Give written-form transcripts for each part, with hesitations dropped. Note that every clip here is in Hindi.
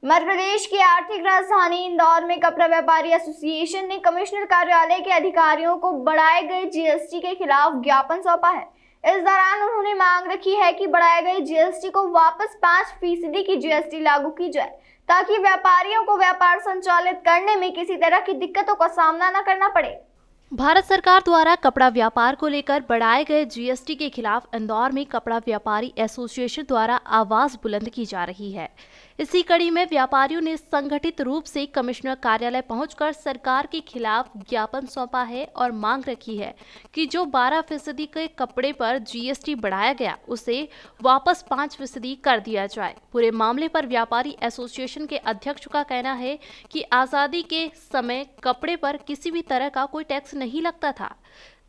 मध्य प्रदेश की आर्थिक राजधानी इंदौर में कपड़ा व्यापारी एसोसिएशन ने कमिश्नर कार्यालय के अधिकारियों को बढ़ाए गए जीएसटी के खिलाफ ज्ञापन सौंपा है। इस दौरान उन्होंने मांग रखी है कि बढ़ाए गए जीएसटी को वापस 5% की जीएसटी लागू की जाए, ताकि व्यापारियों को व्यापार संचालित करने में किसी तरह की दिक्कतों का सामना न करना पड़े। भारत सरकार द्वारा कपड़ा व्यापार को लेकर बढ़ाए गए जीएसटी के खिलाफ इंदौर में कपड़ा व्यापारी एसोसिएशन द्वारा आवाज बुलंद की जा रही है। इसी कड़ी में व्यापारियों ने संगठित रूप से कमिश्नर कार्यालय पहुंचकर सरकार के खिलाफ ज्ञापन सौंपा है और मांग रखी है कि जो 12% के कपड़े पर जीएसटी बढ़ाया गया उसे वापस 5% कर दिया जाए। पूरे मामले पर व्यापारी एसोसिएशन के अध्यक्ष का कहना है कि आजादी के समय कपड़े पर किसी भी तरह का कोई टैक्स नहीं लगता था,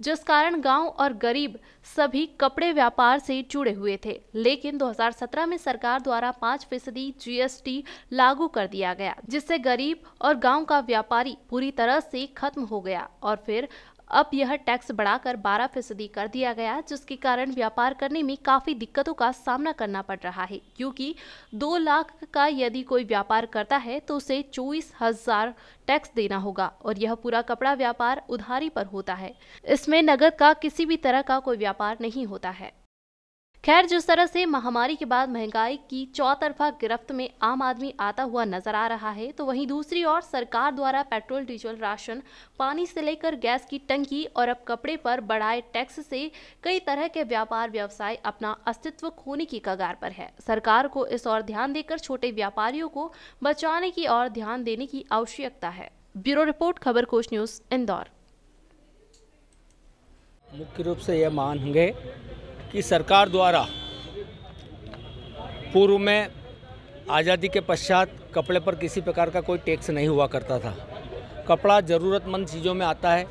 जिस कारण गांव और गरीब सभी कपड़े व्यापार से जुड़े हुए थे। लेकिन 2017 में सरकार द्वारा 5% जीएसटी लागू कर दिया गया, जिससे गरीब और गांव का व्यापारी पूरी तरह से खत्म हो गया और फिर अब यह टैक्स बढ़ाकर 12% कर दिया गया, जिसके कारण व्यापार करने में काफी दिक्कतों का सामना करना पड़ रहा है, क्योंकि 2 लाख का यदि कोई व्यापार करता है तो उसे 24,000 टैक्स देना होगा और यह पूरा कपड़ा व्यापार उधारी पर होता है। इसमें नगद का किसी भी तरह का कोई व्यापार नहीं होता है। खैर, जिस तरह से महामारी के बाद महंगाई की चौतरफा गिरफ्त में आम आदमी आता हुआ नजर आ रहा है, तो वहीं दूसरी ओर सरकार द्वारा पेट्रोल, डीजल, राशन, पानी से लेकर गैस की टंकी और अब कपड़े पर बढ़ाए टैक्स से कई तरह के व्यापार व्यवसाय अपना अस्तित्व खोने की कगार पर है। सरकार को इस ओर ध्यान देकर छोटे व्यापारियों को बचाने की ओर ध्यान देने की आवश्यकता है। Bureau report, Khabarkosh news, Indore. मुख्य रूप से यह मांगे कि सरकार द्वारा पूर्व में आज़ादी के पश्चात कपड़े पर किसी प्रकार का कोई टैक्स नहीं हुआ करता था। कपड़ा ज़रूरतमंद चीज़ों में आता है।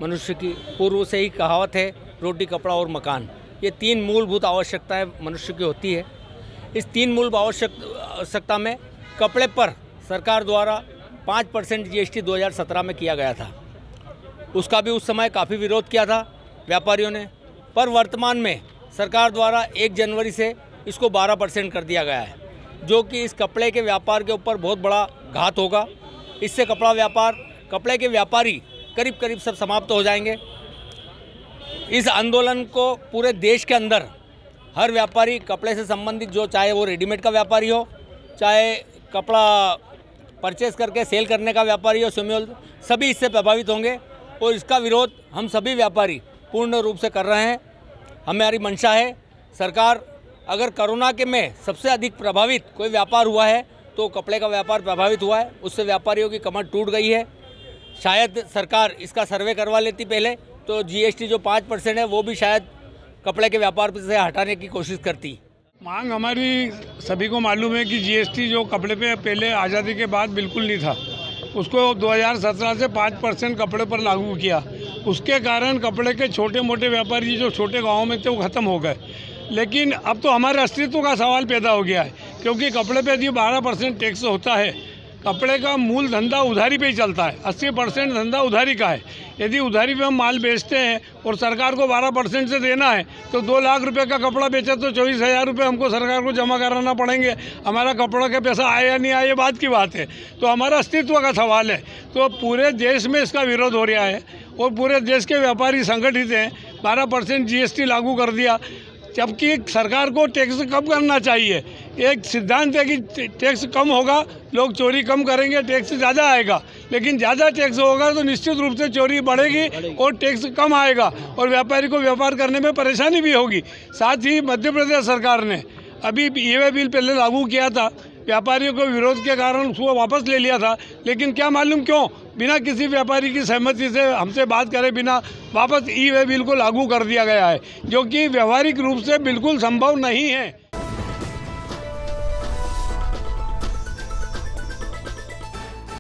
मनुष्य की पूर्व से ही कहावत है, रोटी, कपड़ा और मकान। ये 3 मूलभूत आवश्यकताएं मनुष्य की होती है। इस 3 मूल आवश्यकता में कपड़े पर सरकार द्वारा 5% जीएसटी 2017 में किया गया था। उसका भी उस समय काफ़ी विरोध किया था व्यापारियों ने, पर वर्तमान में सरकार द्वारा 1 जनवरी से इसको 12% कर दिया गया है, जो कि इस कपड़े के व्यापार के ऊपर बहुत बड़ा घात होगा। इससे कपड़े के व्यापारी करीब करीब सब समाप्त हो जाएंगे। इस आंदोलन को पूरे देश के अंदर हर व्यापारी कपड़े से संबंधित, जो चाहे वो रेडीमेड का व्यापारी हो, चाहे कपड़ा परचेस करके सेल करने का व्यापारी हो, सभी इससे प्रभावित होंगे और इसका विरोध हम सभी व्यापारी पूर्ण रूप से कर रहे हैं। हमारी मंशा है, सरकार अगर कोरोना के में सबसे अधिक प्रभावित कोई व्यापार हुआ है तो कपड़े का व्यापार प्रभावित हुआ है। उससे व्यापारियों की कमर टूट गई है। शायद सरकार इसका सर्वे करवा लेती पहले, तो जीएसटी जो 5% है वो भी शायद कपड़े के व्यापार से हटाने की कोशिश करती। मांग हमारी सभी को मालूम है कि जीएसटी जो कपड़े पे पहले आज़ादी के बाद बिल्कुल नहीं था, उसको 2017 से 5% कपड़े पर लागू किया। उसके कारण कपड़े के छोटे मोटे व्यापारी जो छोटे गांवों में थे वो ख़त्म हो गए। लेकिन अब तो हमारे अस्तित्व का सवाल पैदा हो गया है, क्योंकि कपड़े पे यदि 12% टैक्स होता है, कपड़े का मूल धंधा उधारी पे ही चलता है। 80% धंधा उधारी का है। यदि उधारी पे हम माल बेचते हैं और सरकार को 12% से देना है, तो 2 लाख रुपए का कपड़ा बेचा तो 24,000 रुपये हमको सरकार को जमा कराना पड़ेंगे। हमारा कपड़ा का पैसा आए या नहीं आए, ये बात की बात है। तो हमारा अस्तित्व का सवाल है। तो पूरे देश में इसका विरोध हो रहा है और पूरे देश के व्यापारी संगठित हैं। 12% जीएसटी लागू कर दिया, जबकि सरकार को टैक्स कम करना चाहिए। एक सिद्धांत है कि टैक्स कम होगा, लोग चोरी कम करेंगे, टैक्स ज़्यादा आएगा। लेकिन ज़्यादा टैक्स होगा तो निश्चित रूप से चोरी बढ़ेगी और टैक्स कम आएगा और व्यापारी को व्यापार करने में परेशानी भी होगी। साथ ही मध्य प्रदेश सरकार ने अभी ई-वे बिल पहले लागू किया था, व्यापारियों को विरोध के कारण उसको वापस ले लिया था। लेकिन क्या मालूम क्यों बिना किसी व्यापारी की सहमति से, हमसे बात करे बिना, वापस ई-वे बिल को लागू कर दिया गया है, जो कि व्यवहारिक रूप से बिल्कुल संभव नहीं है।